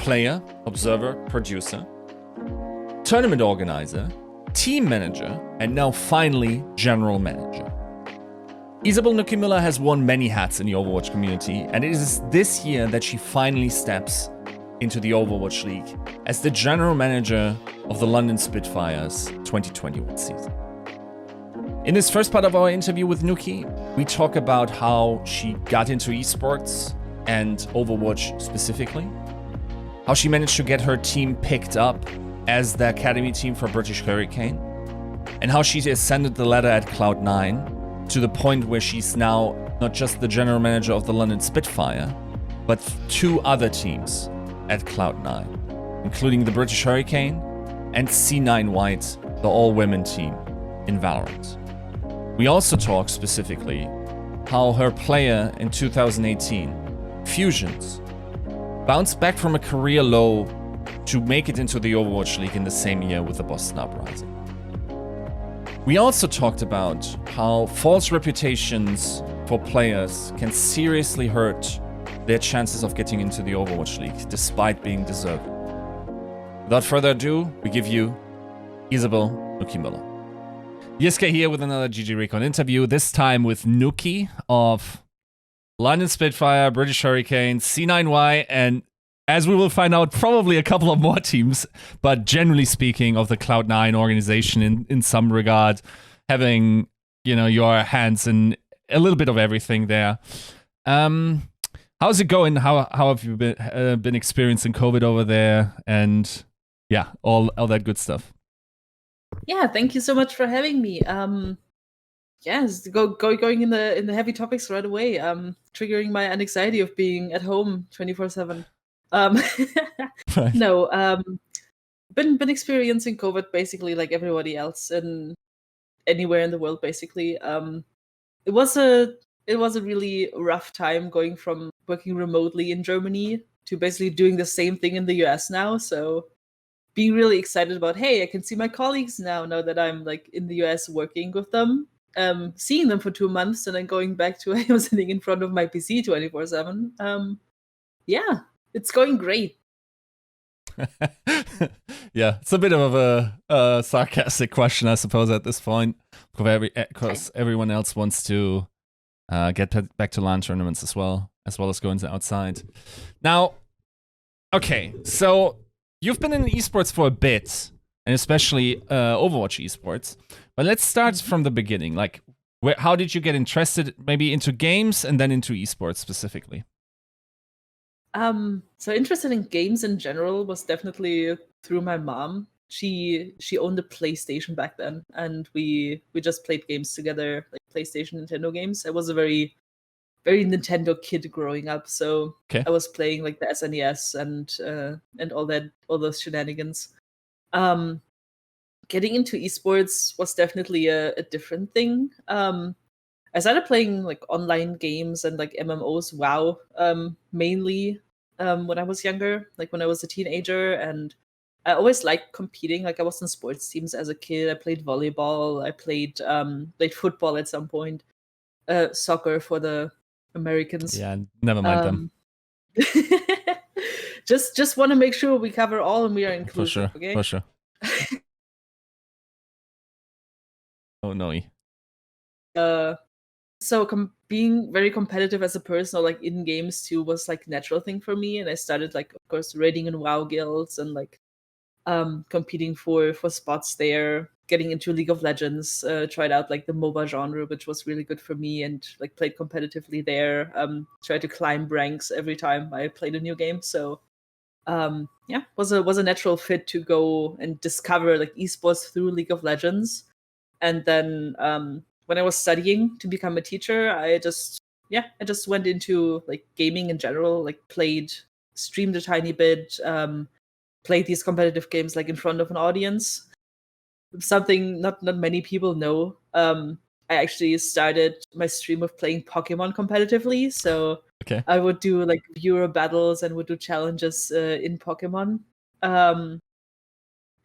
player, observer, producer, tournament organizer, team manager, and now finally general manager. Isabel Noukky Müller has worn many hats in the Overwatch community, and it is this year that she finally steps into the Overwatch League as the general manager of the London Spitfire's 2021 season. In this first part of our interview with Noukky, we talk about how she got into esports and Overwatch specifically, how she managed to get her team picked up as the academy team for British Hurricane, and how she ascended the ladder at Cloud9 to the point where she's now not just the general manager of the London Spitfire, but 2 other teams at Cloud9, including the British Hurricane and C9 White, the all-women team in Valorant. We also talk specifically how her player in 2018, Fusions, bounced back from a career low to make it into the Overwatch League in the same year with the Boston Uprising. We also talked about how false reputations for players can seriously hurt their chances of getting into the Overwatch League, despite being deserving. Without further ado, we give you Isabel Noukky Müller. Yiska here with another GGRecon interview, this time with Noukky of London Spitfire, British Hurricane, C9Y, and as we will find out, probably a couple of more teams, but generally speaking of the Cloud9 organization in some regard, having, you know, your hands in a little bit of everything there. How's it going? How have you been experiencing COVID over there? And yeah, all that good stuff. Yeah, thank you so much for having me. Yes, going in the heavy topics right away. Triggering my anxiety of being at home 24/7. Right. No, been experiencing COVID basically like everybody else and anywhere in the world basically. It was a really rough time going from working remotely in Germany to basically doing the same thing in the US now. So being really excited about, hey, I can see my colleagues now that I'm like in the US working with them. Seeing them for 2 months and then going back to I was sitting in front of my PC 24/7. Yeah, it's going great. Yeah, it's a bit of a sarcastic question, I suppose, at this point, because everyone else wants to get back to LAN tournaments as well as going to outside. Now, okay, so you've been in esports for a bit, and especially Overwatch esports. But let's start from the beginning. Like, how did you get interested, maybe into games and then into esports specifically? So interested in games in general was definitely through my mom. She owned a PlayStation back then, and we just played games together, like PlayStation, Nintendo games. I was a very Nintendo kid growing up, so I was playing like the SNES and all those shenanigans. Getting into esports was definitely a different thing. I started playing like online games and like MMOs, WoW, mainly when I was younger, like when I was a teenager, and I always liked competing. Like I was in sports teams as a kid. I played volleyball. I played football at some point, soccer for the Americans. Yeah, never mind them. Just want to make sure we cover all and we are inclusive. For sure. Oh no. So being very competitive as a person, or like in games too, was like a natural thing for me. And I started like, of course, raiding in WoW guilds and like competing for spots there, getting into League of Legends, tried out like the MOBA genre, which was really good for me, and like played competitively there. Tried to climb ranks every time I played a new game. So yeah, was a natural fit to go and discover like esports through League of Legends. And then when I was studying to become a teacher, I just went into like gaming in general, like streamed a tiny bit, played these competitive games like in front of an audience. Something not many people know. I actually started my stream of playing Pokemon competitively. So I would do like viewer battles and would do challenges in Pokemon.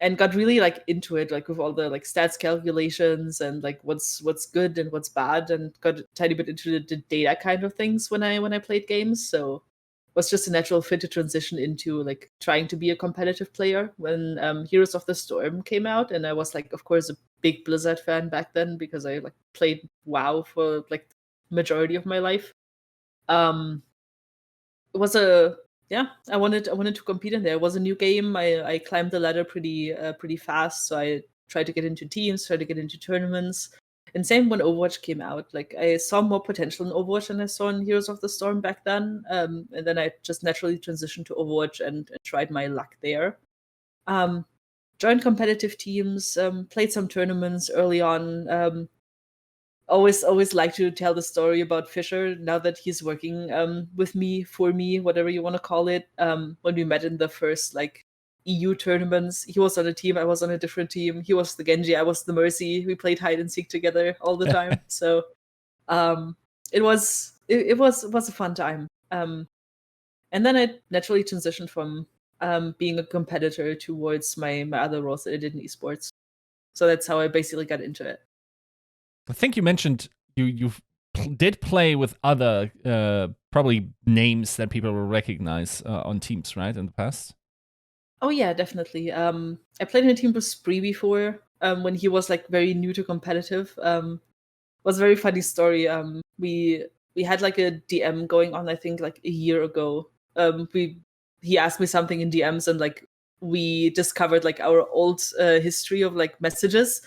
And got really like into it, like with all the like stats calculations and like what's good and what's bad, and got a tiny bit into the data kind of things when I played games. So was just a natural fit to transition into like trying to be a competitive player when Heroes of the Storm came out, and I was like, of course, a big Blizzard fan back then because I like played WoW for like majority of my life. It was a yeah, I wanted to compete in there. It was a new game. I climbed the ladder pretty fast, so I tried to get into teams, tried to get into tournaments. And same when Overwatch came out. Like I saw more potential in Overwatch than I saw in Heroes of the Storm back then. And then I just naturally transitioned to Overwatch and tried my luck there. Joined competitive teams, played some tournaments early on. Always like to tell the story about Fisher now that he's working with me, for me, whatever you want to call it. When we met in the first like EU tournaments, he was on a team, I was on a different team. He was the Genji, I was the Mercy. We played hide and seek together all the time. So it was a fun time. And then I naturally transitioned from being a competitor towards my other roles that I did in esports. So that's how I basically got into it. I think you mentioned you did play with other probably names that people will recognize on teams, right, in the past? Oh yeah, definitely. I played in a team with Spree before when he was like very new to competitive. Was a very funny story. We had like a DM going on, I think like a year ago. He asked me something in DMs, and like we discovered like our old history of like messages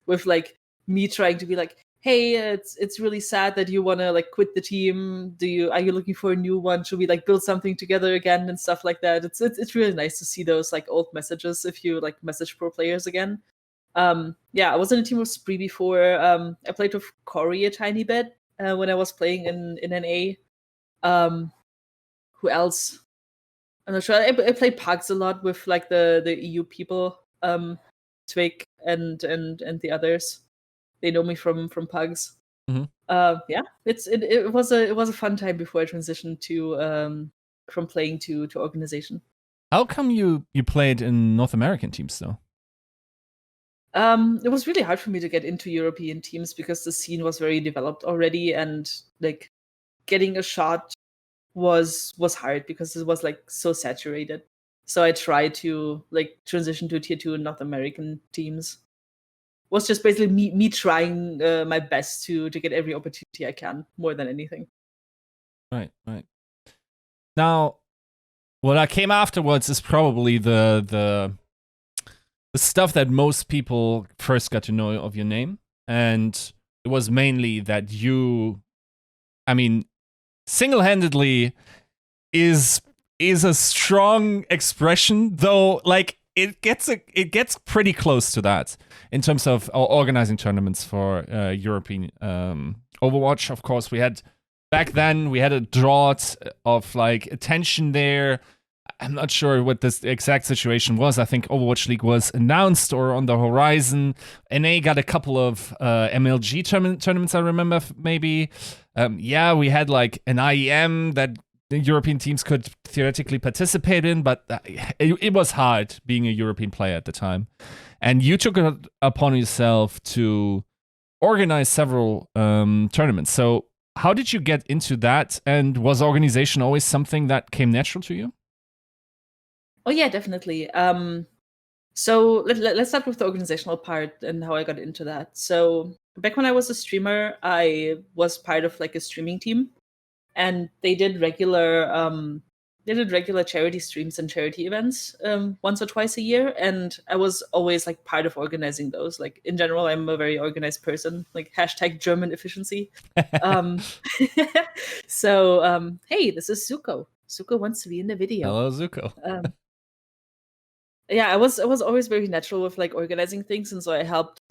with like me trying to be like, hey, it's really sad that you want to like quit the team. Are you looking for a new one? Should we like build something together again and stuff like that? It's really nice to see those like old messages if you like message pro players again. Yeah, I was in a team with Spree before. I played with Corey a tiny bit when I was playing in NA. Who else? I'm not sure. I played Pugs a lot with like the EU people, Twig and the others. They know me from Pugs. Mm-hmm. Yeah, it was a fun time before I transitioned to from playing to organization. How come you played in North American teams though? It was really hard for me to get into European teams because the scene was very developed already, and like getting a shot was hard because it was like so saturated. So I tried to like transition to tier 2 North American teams. Was just basically me trying my best to get every opportunity I can, more than anything. Right. Now, what came afterwards is probably the stuff that most people first got to know of your name, and it was mainly that you, I mean, single-handedly is a strong expression, though. Like it gets pretty close to that in terms of organizing tournaments for European Overwatch. Of course, back then we had a drought of like attention there. I'm not sure what this exact situation was. I think Overwatch League was announced or on the horizon. NA got a couple of MLG tournaments, I remember, maybe. We had like an IEM that the European teams could theoretically participate in, but it was hard being a European player at the time. And you took it upon yourself to organize several tournaments. So how did you get into that? And was organization always something that came natural to you? Oh yeah, definitely. So let's start with the organizational part and how I got into that. So back when I was a streamer, I was part of like a streaming team, and they did regular charity streams and charity events once or twice a year, and I was always like part of organizing those. Like in general, I'm a very organized person. Like hashtag German efficiency. So hey, this is Zuko. Zuko wants to be in the video. Hello, Zuko. Yeah, I was always very natural with like organizing things, and so I helped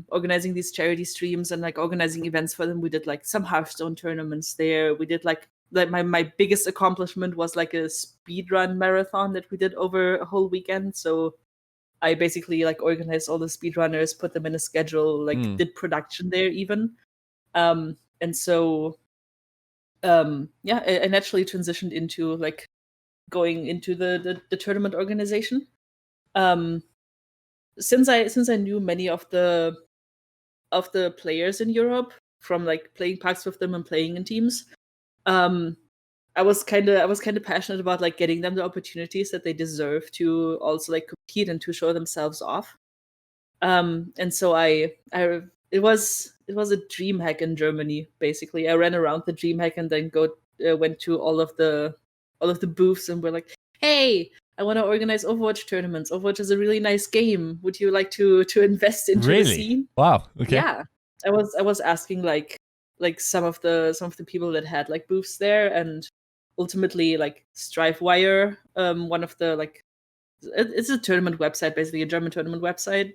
organizing these charity streams and like organizing events for them. We did like some Hearthstone tournaments there. We did like my biggest accomplishment was like a speed run marathon that we did over a whole weekend. So I basically like organized all the speedrunners, put them in a schedule, like did production there even. And so yeah, I naturally transitioned into like going into the tournament organization. Since I knew many of the players in Europe from like playing packs with them and playing in teams, I was kind of passionate about like getting them the opportunities that they deserve to also like compete and to show themselves off. And so it was a dream hack in Germany. Basically, I ran around the dream hack and then went to all of the booths and were like, "Hey, I want to organize Overwatch tournaments. Overwatch is a really nice game. Would you like to invest into the scene?" Wow. Okay. Yeah, I was asking like some of the people that had like booths there, and ultimately like Strifewire, one of the like it's a tournament website, basically a German tournament website,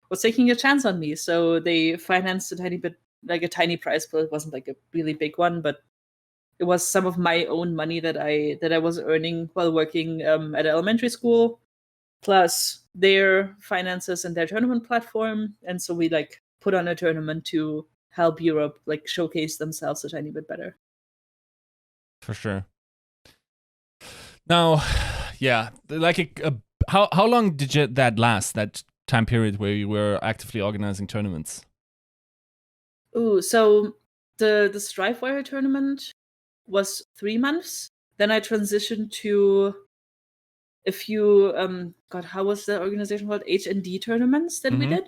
was taking a chance on me. So they financed a tiny bit, like a tiny prize pool. It wasn't like a really big one, but it was some of my own money that I was earning while working at elementary school, plus their finances and their tournament platform. And so we like put on a tournament to help Europe like showcase themselves a tiny bit better. For sure. Now, yeah, like how long did that last? That time period where you were actively organizing tournaments? Ooh, so the Strifewire tournament was 3 months. Then I transitioned to a few God, how was the organization called? HND tournaments that we did.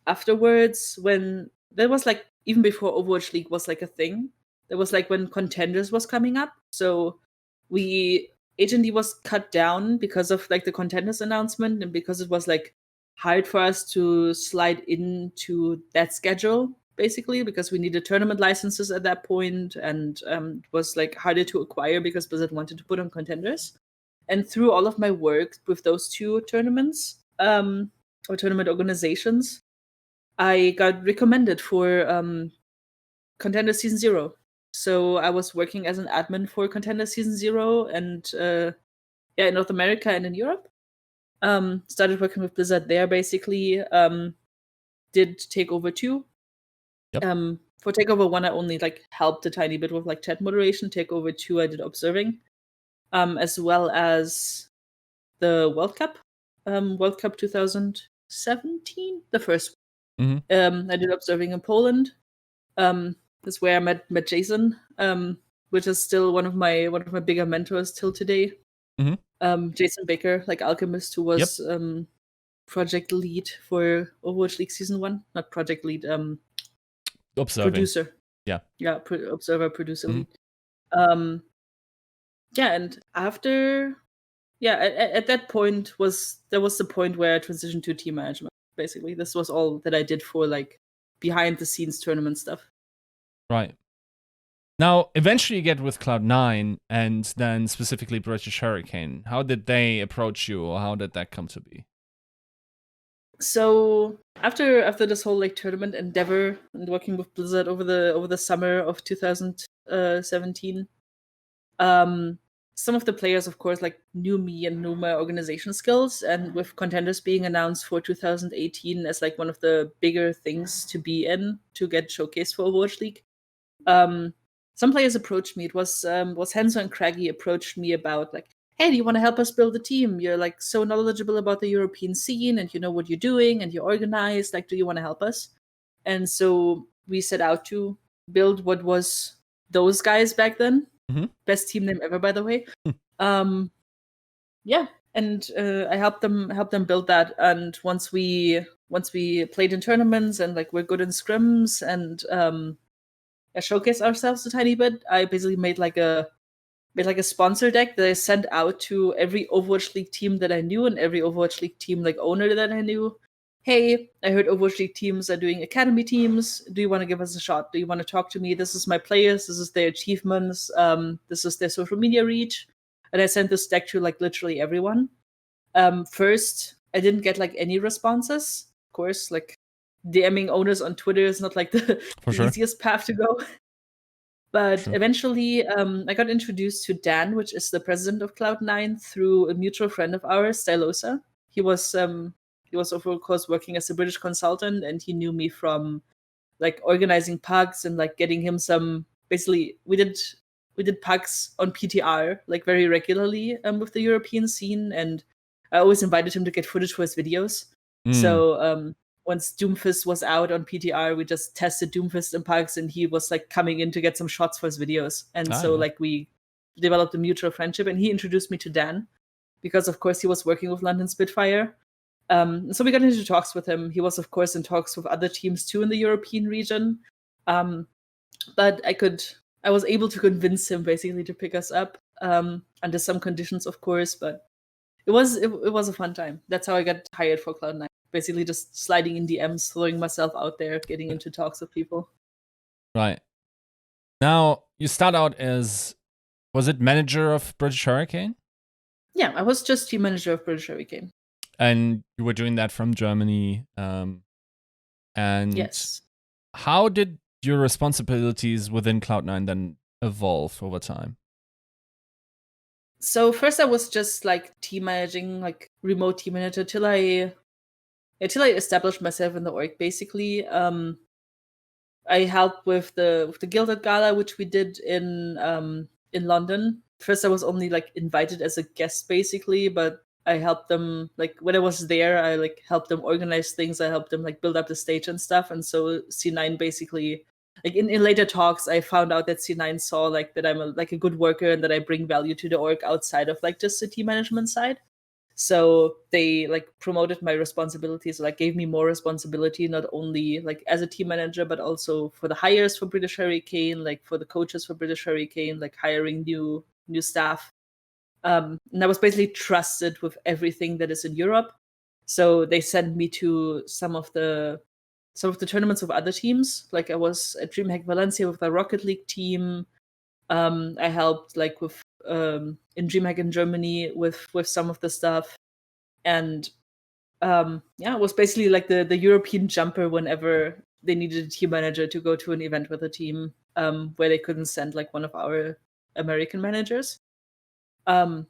Afterwards, when there was like even before Overwatch League was like a thing, there was like when Contenders was coming up. So HND was cut down because of like the Contenders announcement and because it was like hard for us to slide into that schedule, basically, because we needed tournament licenses at that point, and it was like harder to acquire because Blizzard wanted to put on Contenders. And through all of my work with those two tournaments, or tournament organizations, I got recommended for Contender Season 0. So I was working as an admin for Contender Season 0 and in North America and in Europe. Started working with Blizzard there, basically. Did Takeover 2. Yep. For Takeover 1, I only like helped a tiny bit with like chat moderation. Takeover 2, I did observing. As well as the World Cup. World Cup 2017, the first one. I did observing in Poland. That's where I met Jason, which is still one of my bigger mentors till today. Jason Baker, like Alchemist, who was project lead for Overwatch League Season 1. Not project lead, observing. Producer. Yeah. Yeah, observer, producer lead. And after at that point was the point where I transitioned to team management. Basically, this was all that I did for like behind the scenes tournament stuff. Right. Now, eventually you get with Cloud9 and then specifically British Hurricane. How did they approach you, or how did that come to be? So after this whole like tournament endeavor and working with Blizzard over the summer of 2017, some of the players, of course, like knew me and knew my organization skills. And with Contenders being announced for 2018 as like one of the bigger things to be in to get showcased for Overwatch League, some players approached me. It was Henzo and Craggy approached me about like, hey, do you want to help us build a team? You're like so knowledgeable about the European scene and you know what you're doing and you're organized. Like, do you want to help us? And so we set out to build what was those guys back then. Best team name ever, by the way. And I helped them build that. And once we played in tournaments and like we're good in scrims and showcase ourselves a tiny bit, I basically made like a sponsor deck that I sent out to every Overwatch League team that I knew and every Overwatch League team like owner that I knew. Hey, I heard Overwatch League teams are doing academy teams. Do you want to give us a shot? Do you want to talk to me? This is my players. This is their achievements. This is their social media reach. And I sent this deck to like literally everyone. First, I didn't get like any responses. Of course, like DMing owners on Twitter is not like the easiest path to go. But eventually, I got introduced to Dan, which is the president of Cloud9, through a mutual friend of ours, Stylosa. He was of course working as a British consultant, and he knew me from like organizing pugs and like getting him some. Basically, we did pugs on PTR like very regularly with the European scene, and I always invited him to get footage for his videos. So once Doomfist was out on PTR, we just tested Doomfist in Pugs, and he was like coming in to get some shots for his videos. And so yeah. like we developed a mutual friendship, and he introduced me to Dan because of course he was working with London Spitfire. So we got into talks with him. He was of course in talks with other teams too in the European region. But I was able to convince him basically to pick us up under some conditions, of course. But it was a fun time. That's how I got hired for Cloud9. Basically, just sliding in DMs, throwing myself out there, getting into talks with people. Right. Now you start out as, was it manager of British Hurricane? Yeah, I was just team manager of British Hurricane. And you were doing that from Germany. And yes. How did your responsibilities within Cloud9 then evolve over time? So first I was just like team managing, like remote team manager till I established myself in the org basically. I helped with the Gilded Gala, which we did in London. First I was only like invited as a guest basically, but I helped them, like when I was there, I like helped them organize things, I helped them like build up the stage and stuff. And so C9 basically, like in later talks, I found out that C9 saw like that I'm a good worker and that I bring value to the org outside of like just the team management side. So they like promoted my responsibilities, like gave me more responsibility, not only like as a team manager, but also for the hires for British Hurricane, like for the coaches for British Hurricane, like hiring new staff. And I was basically trusted with everything that is in Europe. So they sent me to some of the tournaments with other teams. Like I was at DreamHack Valencia with the Rocket League team. I helped like with in DreamHack in Germany with some of the stuff, and it was basically like the European jumper whenever they needed a team manager to go to an event with a team where they couldn't send like one of our American managers. So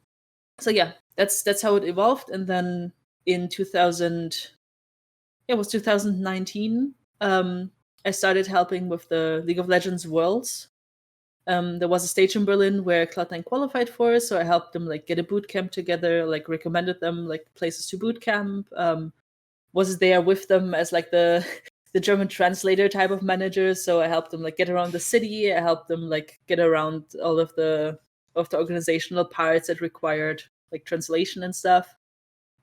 yeah, that's how it evolved. And then in 2019, I started helping with the League of Legends Worlds. There was a stage in Berlin where Cloud9 qualified for, so I helped them like get a boot camp together, like recommended them like places to boot camp. Was there with them as like the the German translator type of manager, so I helped them like get around the city. I helped them like get around all of the organizational parts that required like translation and stuff.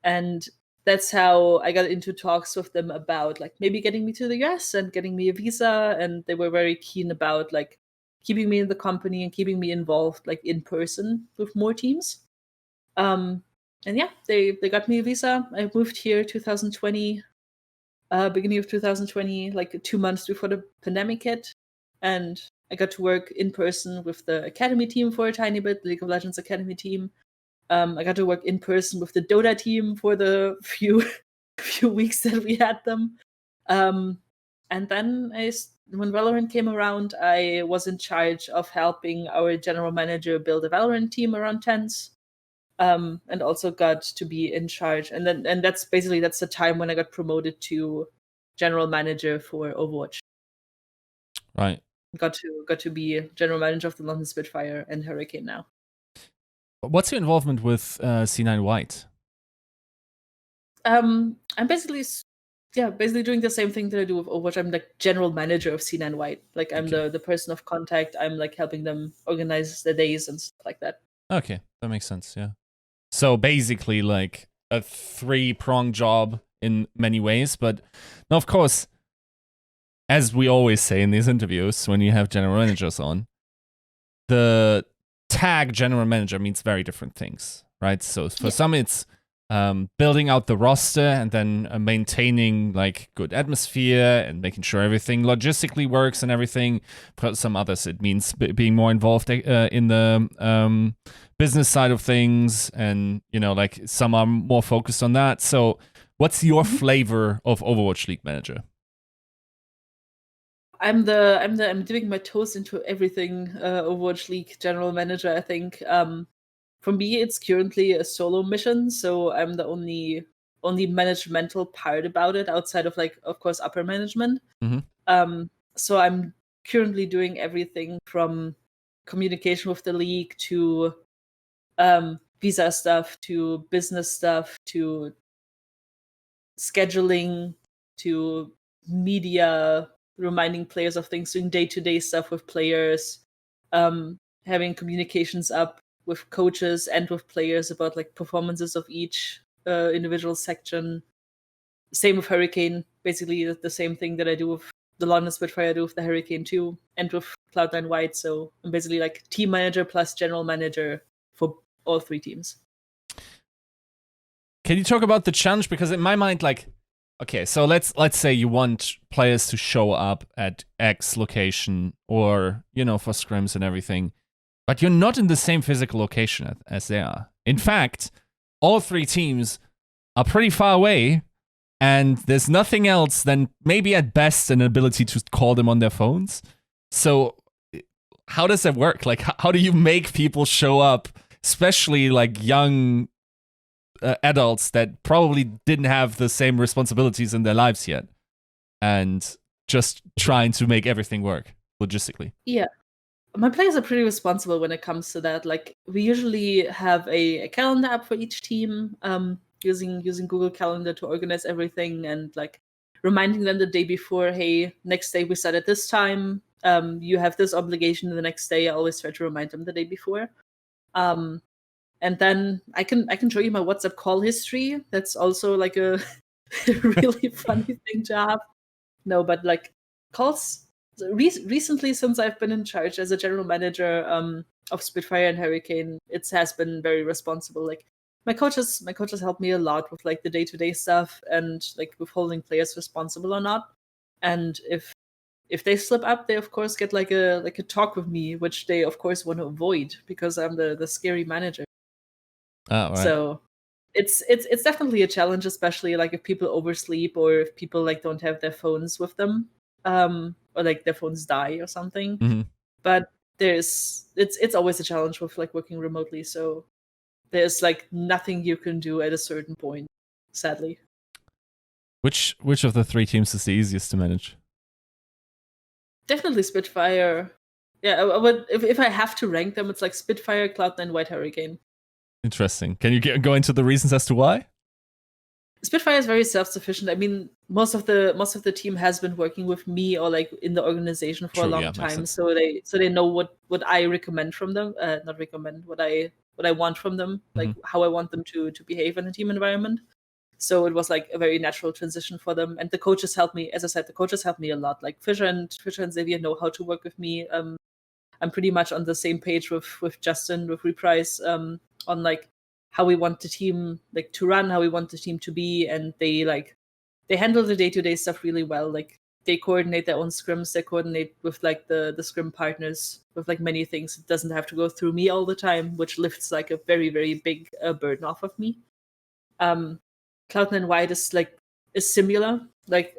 And that's how I got into talks with them about like maybe getting me to the US and getting me a visa. And they were very keen about like keeping me in the company and keeping me involved like in person with more teams. And yeah, they got me a visa. I moved here 2020, beginning of 2020, like 2 months before the pandemic hit. And I got to work in person with the Academy team for a tiny bit, the League of Legends Academy team. I got to work in person with the Dota team for the few weeks that we had them. And then when Valorant came around, I was in charge of helping our general manager build a Valorant team around TENS. And also got to be in charge. And that's the time when I got promoted to general manager for Overwatch. Right. Got to be general manager of the London Spitfire and Hurricane now. What's your involvement with C9 White? I'm basically doing the same thing that I do with Overwatch. I'm like general manager of C9 White. Like I'm the person of contact. I'm like helping them organize the days and stuff like that. Okay, that makes sense. Yeah. So basically, like a 3-pronged job in many ways, but now, of course, as we always say in these interviews, when you have general managers on, the tag general manager means very different things, right? So for some, it's building out the roster and then maintaining like good atmosphere and making sure everything logistically works and everything. For some others, it means being more involved in the business side of things, and like some are more focused on that. So what's your flavor of Overwatch League manager? I'm dipping my toes into everything Overwatch League general manager, I think. For me, it's currently a solo mission, so I'm the only managemental part about it outside of like, of course, upper management. So I'm currently doing everything from communication with the league to visa stuff to business stuff to scheduling to media, reminding players of things, doing day-to-day stuff with players, having communications up with coaches and with players about like performances of each individual section. Same with Hurricane, basically the same thing that I do with the London Spitfire, I do with the Hurricane too, and with Cloud9 White. So I'm basically like team manager plus general manager for all 3 teams. Can you talk about the challenge? Because in my mind, like, okay, so let's say you want players to show up at X location, or for scrims and everything, but you're not in the same physical location as they are. In fact, all 3 teams are pretty far away, and there's nothing else than maybe at best an ability to call them on their phones. So how does that work? Like, how do you make people show up, especially like young adults that probably didn't have the same responsibilities in their lives yet, and just trying to make everything work logistically? Yeah. My players are pretty responsible when it comes to that. Like, we usually have a calendar app for each team, using Google Calendar to organize everything, and like reminding them the day before, hey, next day we start at this time. You have this obligation the next day. I always try to remind them the day before. And then I can show you my WhatsApp call history. That's also like a really funny thing to have. No, but like calls recently, since I've been in charge as a general manager of Spitfire and Hurricane, it has been very responsible. Like my coaches help me a lot with like the day-to-day stuff, and like with holding players responsible or not. And if they slip up, they of course get like a talk with me, which they of course want to avoid because I'm the scary manager. Oh, right. So it's definitely a challenge, especially like if people oversleep or if people like don't have their phones with them, or like their phones die or something. Mm-hmm. But it's always a challenge with like working remotely. So there's like nothing you can do at a certain point, sadly. Which of the 3 teams is the easiest to manage? Definitely Spitfire. Yeah, I would, if I have to rank them, it's like Spitfire, Cloud9, White, Hurricane. Interesting. Can you go into the reasons as to why? Spitfire is very self-sufficient. I mean, most of the team has been working with me or like in the organization for a long time, so they know what I recommend from them. Not recommend, what I want from them, like how I want them to behave in a team environment. So it was like a very natural transition for them. And the coaches helped me. As I said, the coaches helped me a lot. Like Fisher and Xavier know how to work with me. I'm pretty much on the same page with Justin, with Reprise, on like how we want the team like to run, how we want the team to be, and they handle the day-to-day stuff really well. Like they coordinate their own scrims, they coordinate with like the scrim partners with like many things. It doesn't have to go through me all the time, which lifts like a very, very big burden off of me. Cloud9 White is similar. Like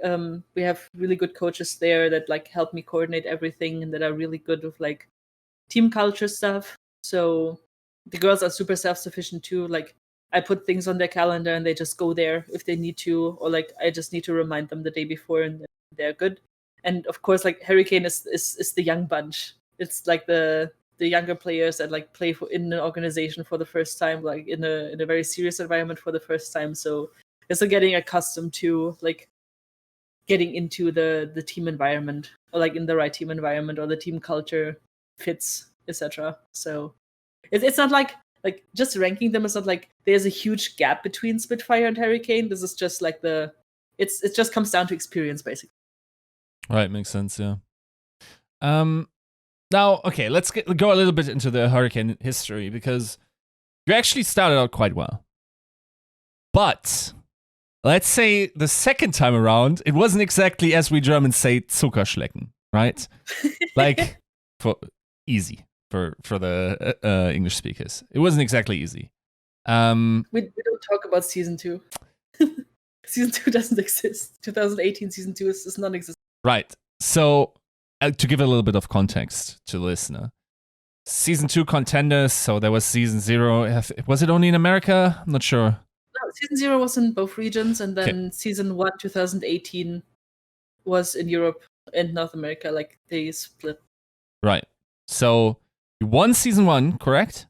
we have really good coaches there that like help me coordinate everything and that are really good with like team culture stuff. So the girls are super self-sufficient too. Like I put things on their calendar and they just go there if they need to, or like I just need to remind them the day before and they're good. And of course, like Hurricane is the young bunch. It's like the younger players that like play in an organization for the first time, like in a very serious environment for the first time. So they're still getting accustomed to like getting into the team environment, or like in the right team environment, or the team culture fits, etc. So it's not like just ranking them is not like there's a huge gap between Spitfire and Hurricane. This is just like it just comes down to experience, basically. Right, makes sense. Yeah. Now, okay, let's go a little bit into the Hurricane history, because you actually started out quite well. But let's say the second time around, it wasn't exactly, as we Germans say, Zuckerschlecken, right? Like for easy for the English speakers. It wasn't exactly easy. We don't talk about season 2. Season 2 doesn't exist. 2018 season 2 is non-existent. Right. So to give a little bit of context to the listener, season 2 contenders. So there was season 0. Was it only in America? I'm not sure. No, season 0 was in both regions, and then season 1 2018 was in Europe and North America. Like they split. Right. So you won season 1, correct?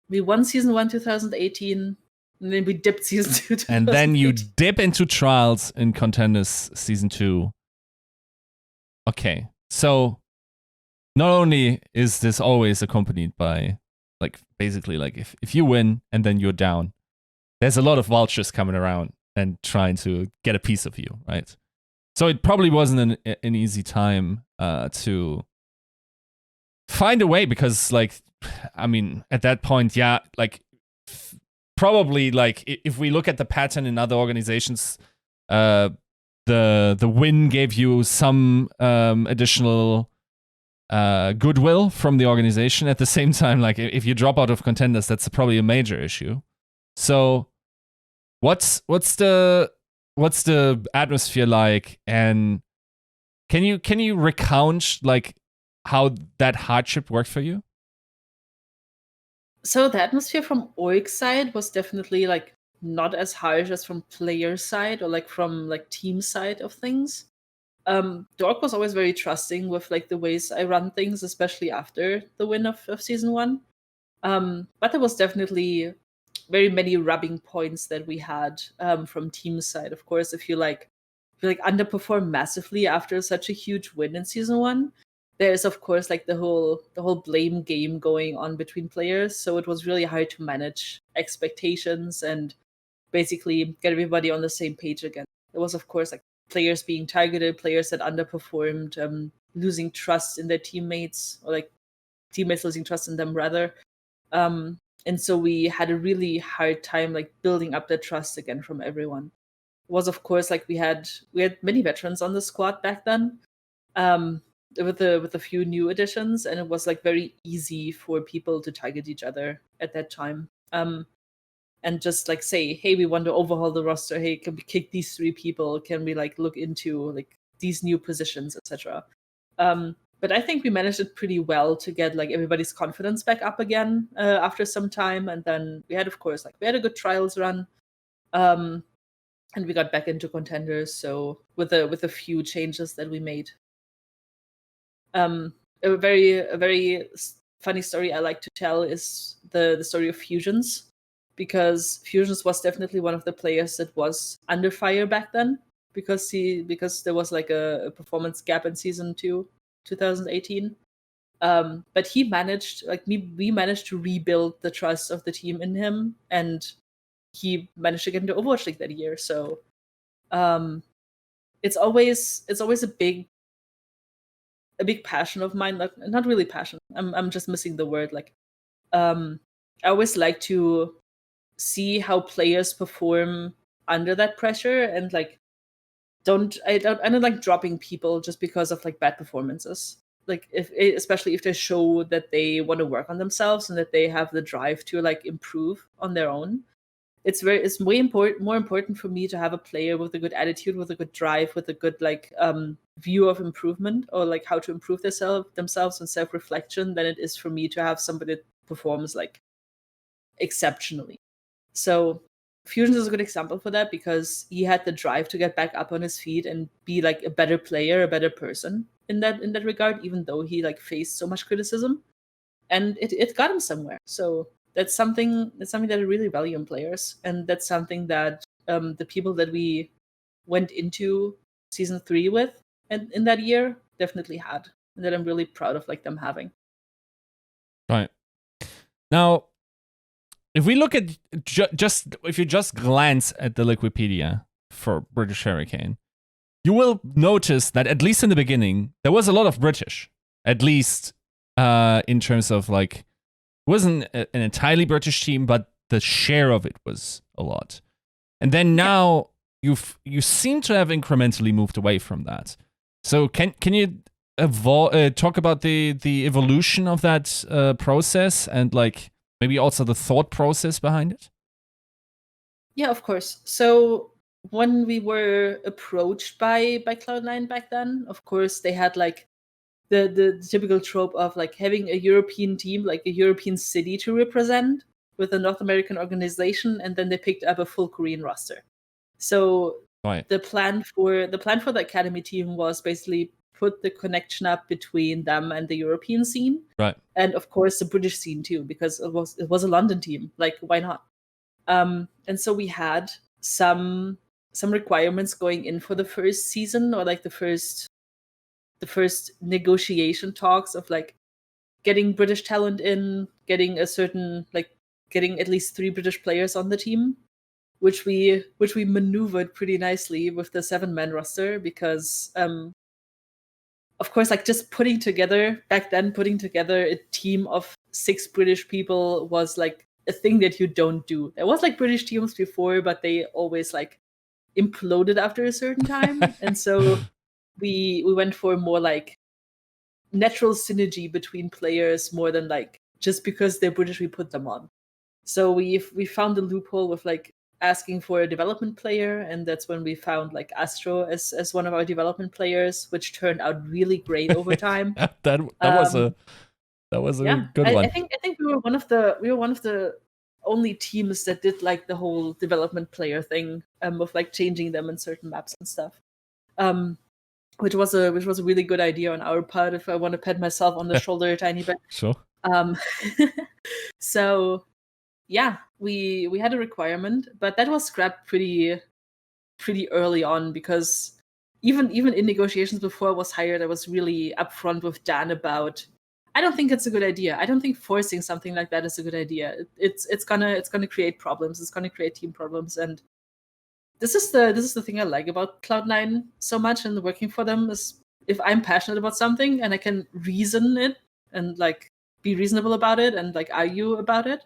We won season 1 2018. And then we dipped season 2 to And then you 2018. dip into Trials in Contenders season 2. Okay, so not only is this always accompanied by, like, basically, like, if you win and then you're down, there's a lot of vultures coming around and trying to get a piece of you, right? So it probably wasn't an easy time to find a way, because, like, I mean, at that point, yeah, like, probably, like, if we look at the pattern in other organizations, the win gave you some additional goodwill from the organization. At the same time, like, if you drop out of Contenders, that's probably a major issue. So what's the atmosphere like, and can you recount, like, how that hardship worked for you? So the atmosphere from org side was definitely like not as harsh as from player side or like from like team side of things. Dork was always very trusting with like the ways I run things, especially after the win of season 1. But there was definitely very many rubbing points that we had from team side. Of course, if you underperform massively after such a huge win in season 1, there's of course like the whole blame game going on between players. So it was really hard to manage expectations and basically get everybody on the same page again. There was of course like players being targeted, players that underperformed, losing trust in their teammates, or like teammates losing trust in them rather. And so we had a really hard time like building up that trust again from everyone. It was of course like we had many veterans on the squad back then, with a few new additions, and it was like very easy for people to target each other at that time. And just like say, hey, we want to overhaul the roster. Hey, can we kick these 3 people? Can we like look into like these new positions, etc. But I think we managed it pretty well to get like everybody's confidence back up again after some time, and then we had, of course, like we had a good trials run, and we got back into Contenders. So with a few changes that we made. A very funny story I like to tell is the story of Fusions, because Fusions was definitely one of the players that was under fire back then, because there was like a performance gap in season 2, 2018. But he managed, like we managed to rebuild the trust of the team in him, and he managed to get into Overwatch League that year. So it's always a big passion of mine, like not really passion. I'm just missing the word. Like I always like to see how players perform under that pressure, and like I don't like dropping people just because of like bad performances. Like especially if they show that they want to work on themselves and that they have the drive to like improve on their own. It's more important for me to have a player with a good attitude, with a good drive, with a good like view of improvement, or like how to improve themselves and self-reflection, than it is for me to have somebody that performs like exceptionally. So Fusions is a good example for that, because he had the drive to get back up on his feet and be like a better player, a better person in that regard, even though he like faced so much criticism, and it got him somewhere. So that's something that I really value in players, and that's something that the people that we went into season 3 with and in that year definitely had, and that I'm really proud of like them having. Right. Now, if we look at if you just glance at the Wikipedia for British Hurricane, you will notice that at least in the beginning there was a lot of British, at least in terms of like, it wasn't an entirely British team, but the share of it was a lot. And then now you seem to have incrementally moved away from that. So can you talk about the evolution of that process, and like maybe also the thought process behind it? Yeah, of course. So when we were approached by Cloud9 back then, of course they had like the typical trope of like having a European team, like a European city to represent with a North American organization, and then they picked up a full Korean roster. So Right. the plan for the academy team was basically put the connection up between them and the European scene, Right. and of course the British scene too, because it was a London team. Like, why not? And so we had some requirements going in for the first season, or like the first negotiation talks of like getting British talent in, getting getting at least 3 British players on the team, which we maneuvered pretty nicely with the 7-man roster, because of course, like just putting together a team of 6 British people was like a thing that you don't do. There was like British teams before, but they always like imploded after a certain time. And so we went for more like natural synergy between players, more than like just because they're British we put them on. So we found a loophole with like asking for a development player, and that's when we found like Astro as one of our development players, which turned out really great over time. that was a good one. I think we were one of the only teams that did like the whole development player thing, of like changing them in certain maps and stuff. Which was a really good idea on our part, if I want to pat myself on the shoulder a tiny bit. Sure. So yeah, we had a requirement, but that was scrapped pretty early on, because even in negotiations before I was hired, I was really upfront with Dan about, I don't think it's a good idea. I don't think forcing something like that is a good idea. It's gonna create problems. It's gonna create team problems. And this is the thing I like about Cloud9 so much and working for them, is if I'm passionate about something and I can reason it and like be reasonable about it and like argue about it,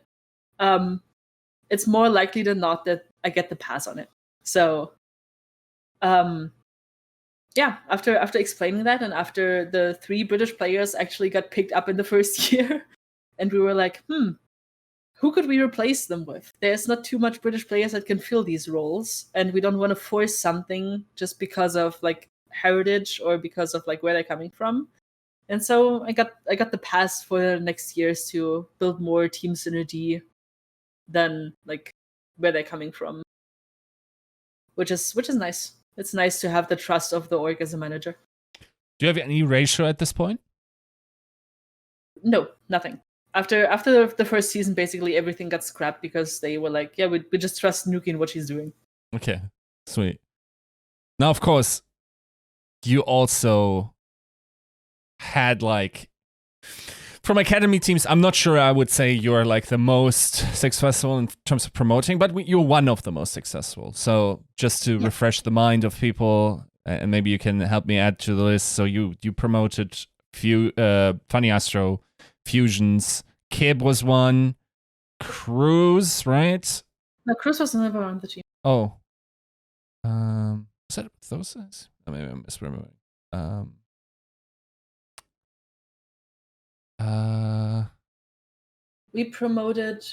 it's more likely than not that I get the pass on it. So yeah, after explaining that, and after the 3 British players actually got picked up in the first year, and we were like, who could we replace them with? There's not too much British players that can fill these roles, and we don't want to force something just because of like heritage or because of like where they're coming from. And so I got the pass for the next years to build more team synergy than like where they're coming from, which is nice. It's nice to have the trust of the org as a manager. Do you have any ratio at this point? No, nothing. After the first season, basically everything got scrapped because they were like, yeah, we just trust Noukky in what she's doing. Okay, sweet. Now, of course, you also had like, from academy teams, I'm not sure I would say you're like the most successful in terms of promoting, but you're one of the most successful. So just to refresh the mind of people, and maybe you can help me add to the list. So you promoted Funny Astro, Fusions, Kib was one, Cruz, right? No, Cruz was never on the team. Oh. Was that those guys? Oh, maybe I'm misremembering. We promoted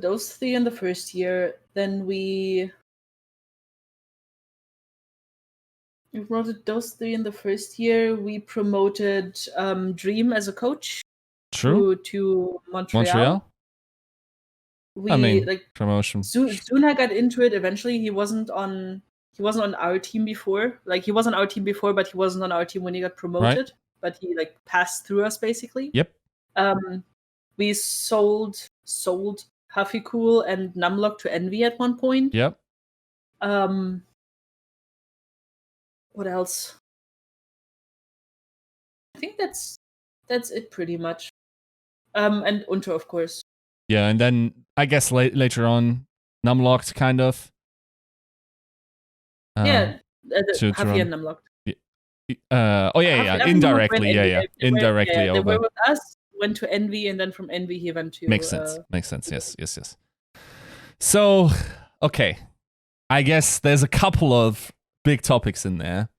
those 3 in the first year. Then we promoted those 3 in the first year. We promoted Dream as a coach. True. To Montreal. Promotion. Zuna got into it eventually. He wasn't on our team before. Like he was on our team before, but he wasn't on our team when he got promoted. Right. But he like passed through us basically. Yep. We sold Hafficool and Numlocked to Envy at one point. Yep. What else? I think that's it pretty much. And Unter, of course. Yeah, and then I guess later on, Numlocked kind of. Haffi and Numlocked. Indirectly, indirectly They over. were with us, went to Envy, and then from Envy he went to... Makes sense, yes. So, okay. I guess there's a couple of big topics in there.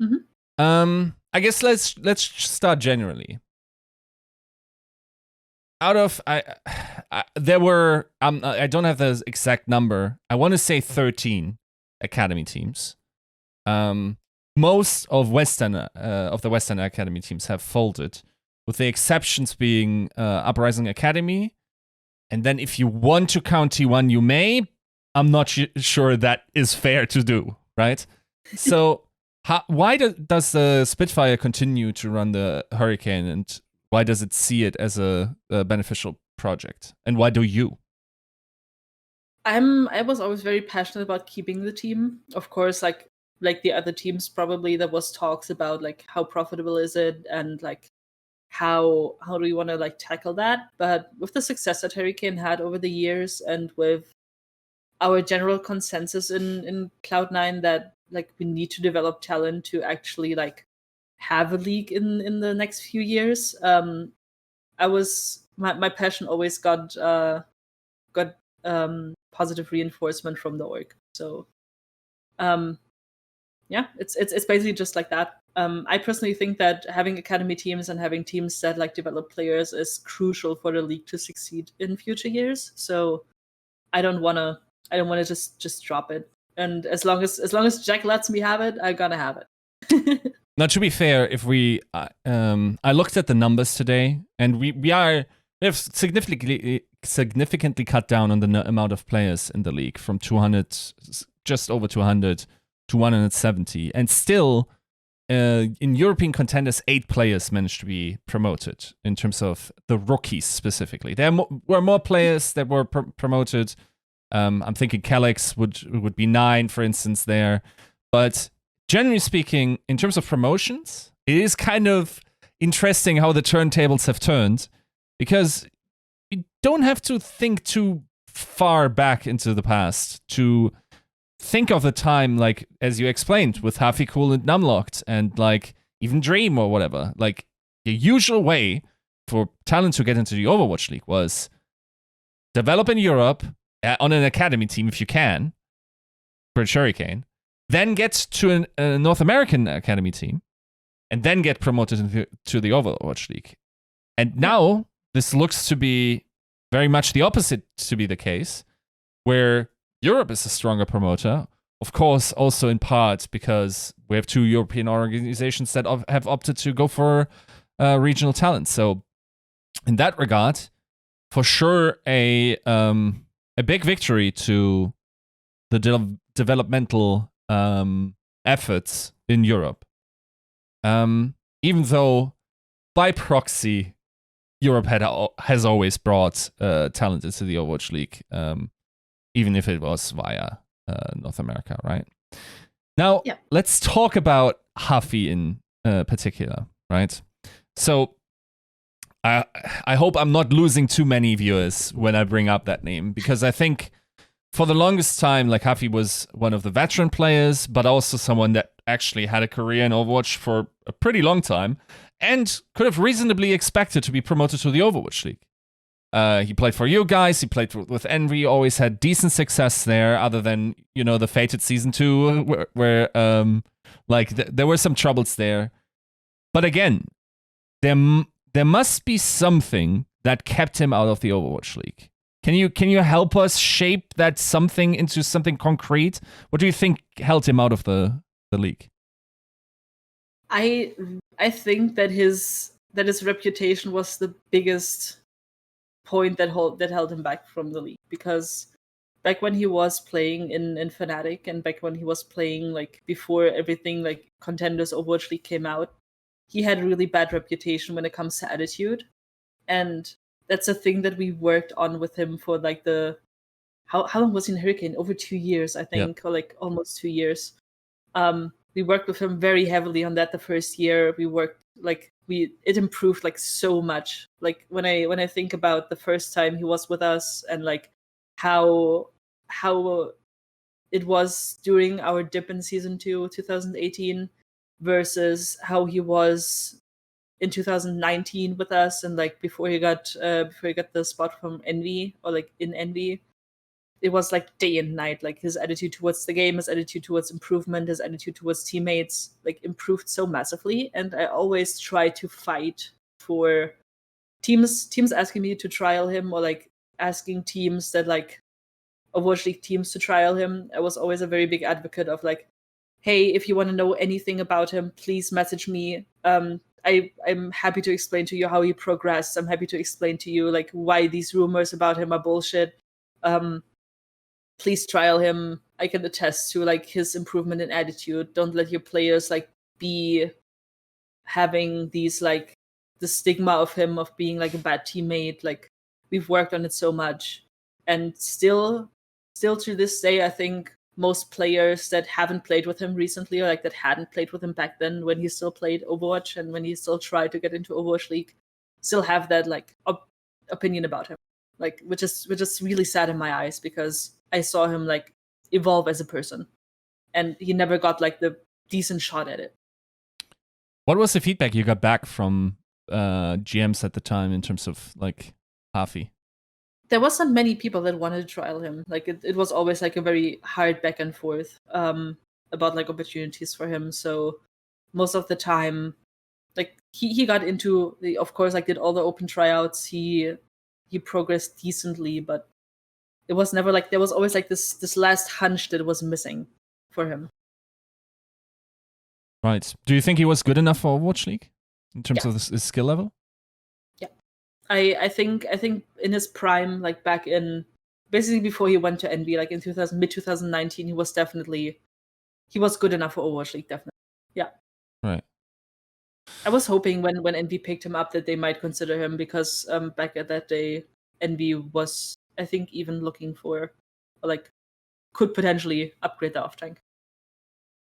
Mm-hmm. I guess let's start generally. Out of there were I don't have the exact number. I want to say 13 academy teams. Most of the Western academy teams have folded, with the exceptions being Uprising Academy, and then if you want to count T1, you may. I'm not sure that is fair to do, right? So, why does the Spitfire continue to run the Hurricane, and why does it see it as a beneficial project? And why do you? I was always very passionate about keeping the team. Of course, like the other teams, probably there was talks about like how profitable is it and like how do we want to like tackle that. But with the success that Hurricane had over the years, and with our general consensus in Cloud9 that like we need to develop talent to actually like have a league in the next few years, I was my passion always got positive reinforcement from the org. So um, yeah, it's basically just like that. I personally think that having academy teams and having teams that like develop players is crucial for the league to succeed in future years. So I don't wanna just drop it. And as long as Jack lets me have it, I'm gonna have it. Now, to be fair, if we, I looked at the numbers today, and we have significantly cut down on the amount of players in the league from 200, just over 200 to 170, and still, in European contenders, 8 players managed to be promoted in terms of the rookies specifically. There were more players that were promoted. I'm thinking Calyx would be 9, for instance, there, but generally speaking, in terms of promotions, it is kind of interesting how the turntables have turned, because you don't have to think too far back into the past to think of a time, like, as you explained, with Hafficool and Numlocked, and, like, even Dream or whatever. Like, the usual way for talent to get into the Overwatch League was develop in Europe on an academy team if you can, for Hurricane, then get to a North American academy team, and then get promoted to the Overwatch League. And now, this looks to be very much the opposite to be the case, where Europe is a stronger promoter. Of course, also in part because we have 2 European organizations that have opted to go for regional talent. So, in that regard, for sure, a big victory to the developmental efforts in Europe. Even though, by proxy, Europe has always brought talent into the Overwatch League, even if it was via North America, right? Now, let's talk about Huffy in particular, right? So, I hope I'm not losing too many viewers when I bring up that name, because I think for the longest time, like, Huffy was one of the veteran players, but also someone that actually had a career in Overwatch for a pretty long time, and could have reasonably expected to be promoted to the Overwatch League. He played for you guys, he played with Envy, always had decent success there, other than, you know, the fated Season 2, where there were some troubles there. But again, there must be something that kept him out of the Overwatch League. Can you help us shape that something into something concrete? What do you think held him out of the league? I think that his reputation was the biggest point that held him back from the league, because back when he was playing in Fnatic, and back when he was playing like before everything like Contenders Overwatch League came out, he had a really bad reputation when it comes to attitude. And that's a thing that we worked on with him for like how long was he in Hurricane? Over 2 years, I think, or like almost 2 years. We worked with him very heavily on that the first year. We worked it improved like so much. Like when I think about the first time he was with us, and like how it was during our dip in Season 2, 2018, versus how he was in 2019 with us, and like before he got the spot from Envy, or like in Envy, it was like day and night. Like his attitude towards the game, his attitude towards improvement, his attitude towards teammates, like improved so massively. And I always try to fight for teams asking me to trial him, or like asking teams that like Overwatch League teams to trial him. I was always a very big advocate of like, hey, if you want to know anything about him, please message me. I'm happy to explain to you how he progressed. I'm happy to explain to you like why these rumors about him are bullshit. Please trial him. I can attest to like his improvement in attitude. Don't let your players like be having these like the stigma of him of being like a bad teammate. Like we've worked on it so much, and still still to this day, I think most players that haven't played with him recently, or like that hadn't played with him back then when he still played Overwatch and when he still tried to get into Overwatch League, still have that like opinion about him, like which is really sad in my eyes, because I saw him like evolve as a person, and he never got like the decent shot at it. What was the feedback you got back from GMs at the time in terms of like Hafi? There wasn't many people that wanted to trial him. Like it was always like a very hard back and forth about like opportunities for him. So most of the time, like he got into the, of course, like did all the open tryouts. He progressed decently, but it was never like, there was always like this last hunch that was missing for him. Right. Do you think he was good enough for Overwatch League in terms of his skill level? I think in his prime, like back in basically before he went to NB, like in mid 2019, he was good enough for Overwatch League, definitely. Yeah. Right. I was hoping when NB picked him up that they might consider him, because back at that day, NB was, I think, even looking for, or like could potentially upgrade the off tank.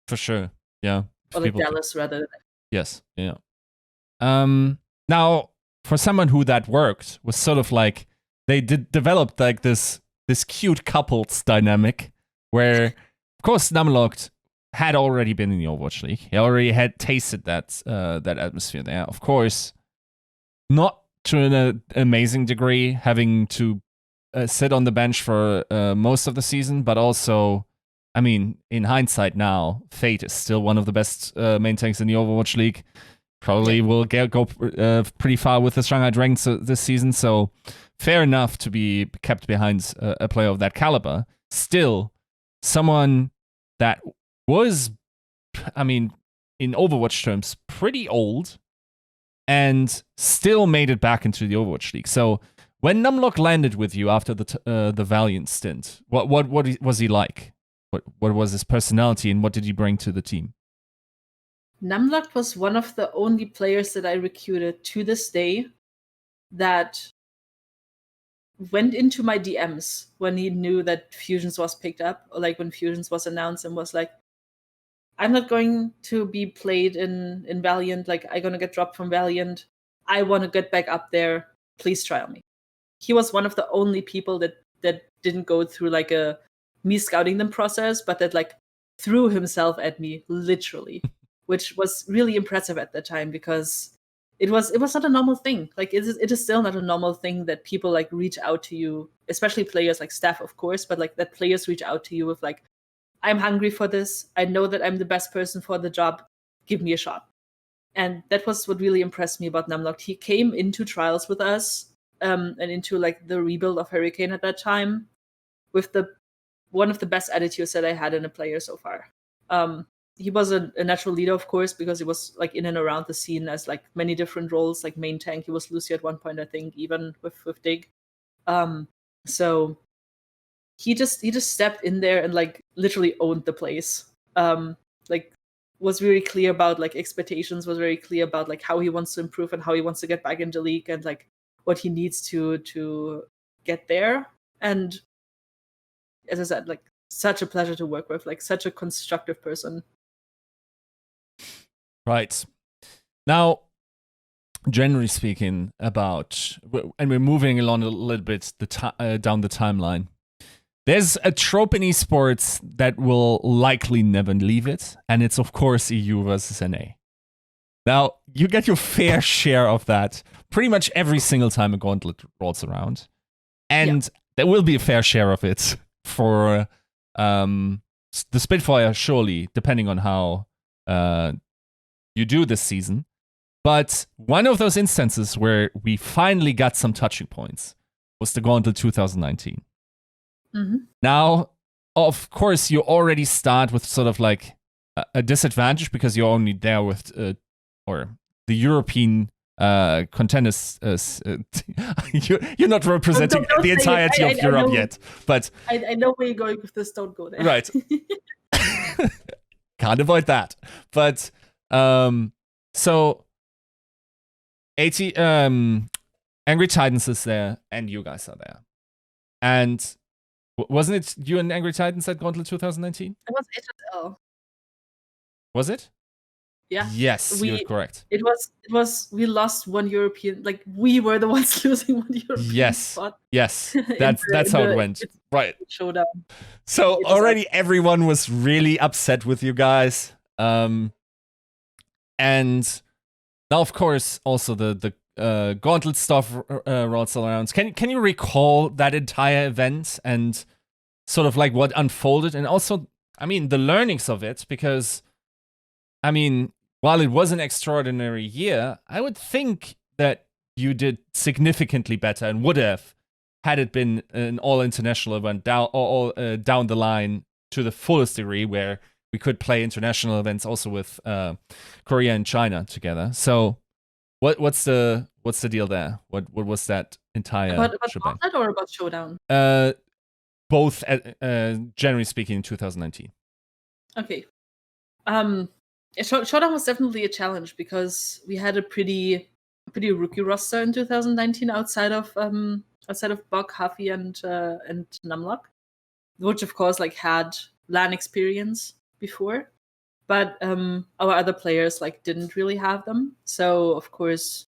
For sure. Yeah. Or like Dallas rather than. Yes. Yeah. Now, for someone who that worked, was sort of like they developed like this cute couples dynamic where, of course, Numlocked had already been in the Overwatch League. He already had tasted that atmosphere there. Of course, not to an amazing degree, having to sit on the bench for most of the season, but also, I mean, in hindsight now, Fate is still one of the best main tanks in the Overwatch League. Probably will go pretty far with the Shanghai Dragons this season, so fair enough to be kept behind a player of that caliber. Still, someone that was, I mean, in Overwatch terms, pretty old, and still made it back into the Overwatch League. So when Numlock landed with you after the Valiant stint, what was he like? What was his personality, and what did he bring to the team? Numlocked was one of the only players that I recruited to this day that went into my DMs when he knew that Fusions was picked up, or like when Fusions was announced, and was like, I'm not going to be played in Valiant, like I'm gonna get dropped from Valiant. I want to get back up there. Please trial me. He was one of the only people that didn't go through like a me scouting them process, but that like threw himself at me, literally. Which was really impressive at the time, because it was not a normal thing. Like it is still not a normal thing that people like reach out to you, especially players, like staff, of course, but like that players reach out to you with like, I'm hungry for this. I know that I'm the best person for the job. Give me a shot. And that was what really impressed me about Numlocked. He came into trials with us, and into like the rebuild of Hurricane at that time, with one of the best attitudes that I had in a player so far. He was a natural leader, of course, because he was like in and around the scene as like many different roles, like main tank. He was Lucy at one point, I think, even with Dig. So he just stepped in there and like literally owned the place. Like was very clear about like expectations, was very clear about like how he wants to improve and how he wants to get back into league, and like what he needs to get there. And as I said, like such a pleasure to work with, like such a constructive person. Right. Now, generally speaking, and we're moving along a little bit down the timeline. There's a trope in esports that will likely never leave it, and it's of course EU versus NA. Now, you get your fair share of that pretty much every single time a gauntlet rolls around. And there will be a fair share of it for the Spitfire, surely, depending on how you do this season. But one of those instances where we finally got some touching points was the Gauntlet 2019. Mm-hmm. Now, of course, you already start with sort of like a disadvantage because you're only there with, or the European contenders. You're not representing don't the entirety of Europe yet. But I know where you're going with this. Don't go there. Right. Can't avoid that. But so 80 Angry Titans is there, and you guys are there. And Wasn't it you and Angry Titans at Gauntlet 2019? It was HSL. Was it? Yeah. Yes, you're correct. It was we lost one European, like we were the ones losing one European spot. Yes. That's how it went. Right. Showdown. So already everyone was really upset with you guys. And now of course also the Gauntlet stuff rolls around. Can you recall that entire event and sort of like what unfolded, and also, I mean, the learnings of it? Because, I mean, while it was an extraordinary year, I would think that you did significantly better and would have had it been an all-international event down the line to the fullest degree, where we could play international events also with Korea and China together. So what's the deal there? What was that entire about shebang? Gauntlet or about Showdown? Both, generally speaking, in 2019. Okay. Showdown was definitely a challenge because we had a pretty rookie roster in 2019 outside of Buck, Huffy, and Numlocked, which of course like had LAN experience before, but our other players like didn't really have them. So of course,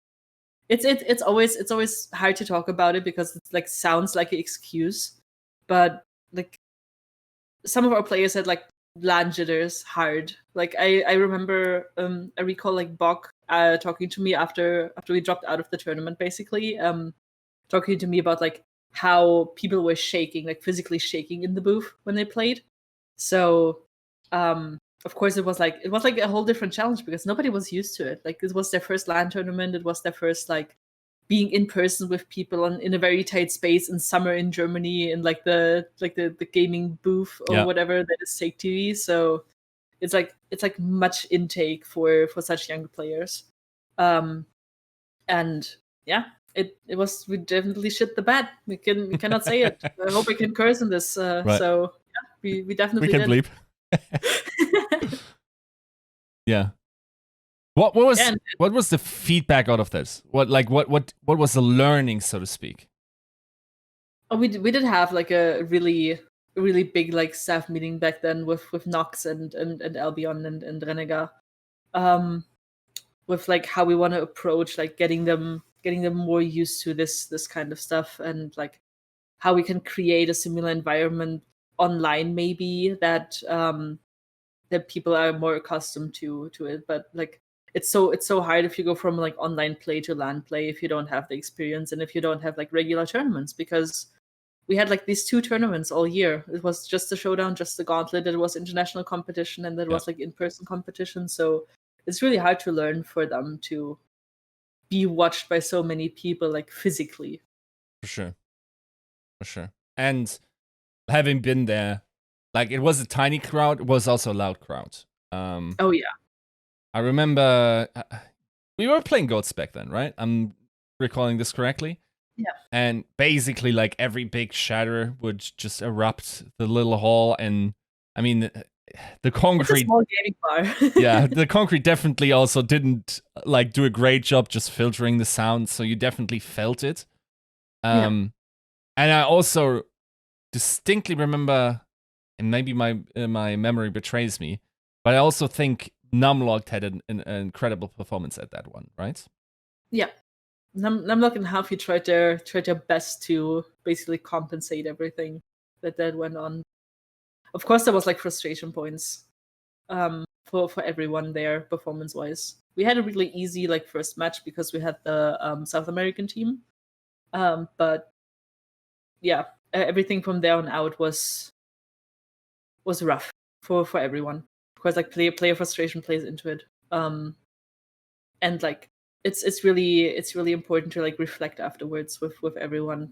it's always hard to talk about it because it like sounds like an excuse, but like some of our players had like LAN jitters hard. Like I remember I recall like Bok talking to me after we dropped out of the tournament, basically talking to me about like how people were shaking, like physically shaking in the booth when they played. So of course it was like a whole different challenge because nobody was used to it. Like it was their first LAN tournament. It was their first like being in person with people in a very tight space in summer in Germany in like the gaming booth or whatever that is Take TV. So it's like much intake for such younger players. And yeah, it was, we definitely shit the bed. We cannot say it. I hope I can curse in this. Right. So yeah, we definitely can bleep. Yeah. What was the feedback out of this? What was the learning, so to speak? Oh, we did have like a really big like staff meeting back then with Nox and Albion and Renega, with like how we want to approach like getting them more used to this kind of stuff, and like how we can create a similar environment online maybe that that people are more accustomed to it. But like it's so hard if you go from like online play to LAN play if you don't have the experience and if you don't have like regular tournaments, because we had like these 2 tournaments all year. It was just the Showdown, just the Gauntlet. It was international competition, and there was like in-person competition. So it's really hard to learn for them to be watched by so many people, like physically. For sure. And having been there, like it was a tiny crowd, it was also a loud crowd. Oh yeah. I remember we were playing Goats back then, right? I'm recalling this correctly. Yeah. And basically, like every big shatter would just erupt the little hall, and I mean, the concrete. It's a small gaming bar. Yeah, the concrete definitely also didn't like do a great job just filtering the sound, so you definitely felt it. And I also distinctly remember, and maybe my memory betrays me, but I also think Numlocked had an incredible performance at that one, right? Yeah. Numlocked and Hafficool tried their best to basically compensate everything that went on. Of course, there was like frustration points for everyone there performance wise. We had a really easy like first match because we had the South American team, but yeah, everything from there on out was rough for everyone. Of course, like player frustration plays into it, and like. It's really important to like reflect afterwards with everyone.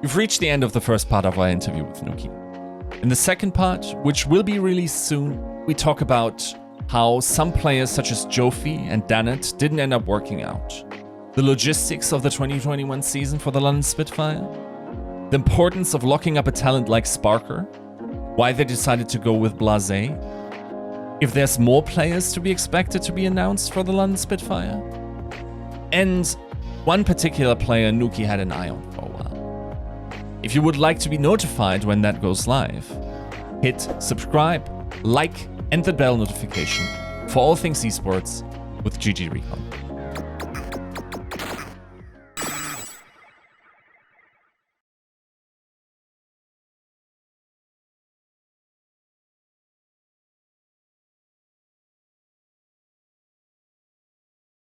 We've reached the end of the first part of our interview with Noukky. In the second part, which will be released soon, we talk about how some players such as Jofi and Danet didn't end up working out, the logistics of the 2021 season for the London Spitfire, the importance of locking up a talent like Sparker, why they decided to go with Blase, if there's more players to be expected to be announced for the London Spitfire, and one particular player Noukky had an eye on for a while. If you would like to be notified when that goes live, hit subscribe, like, and the bell notification for all things esports with GGRecon.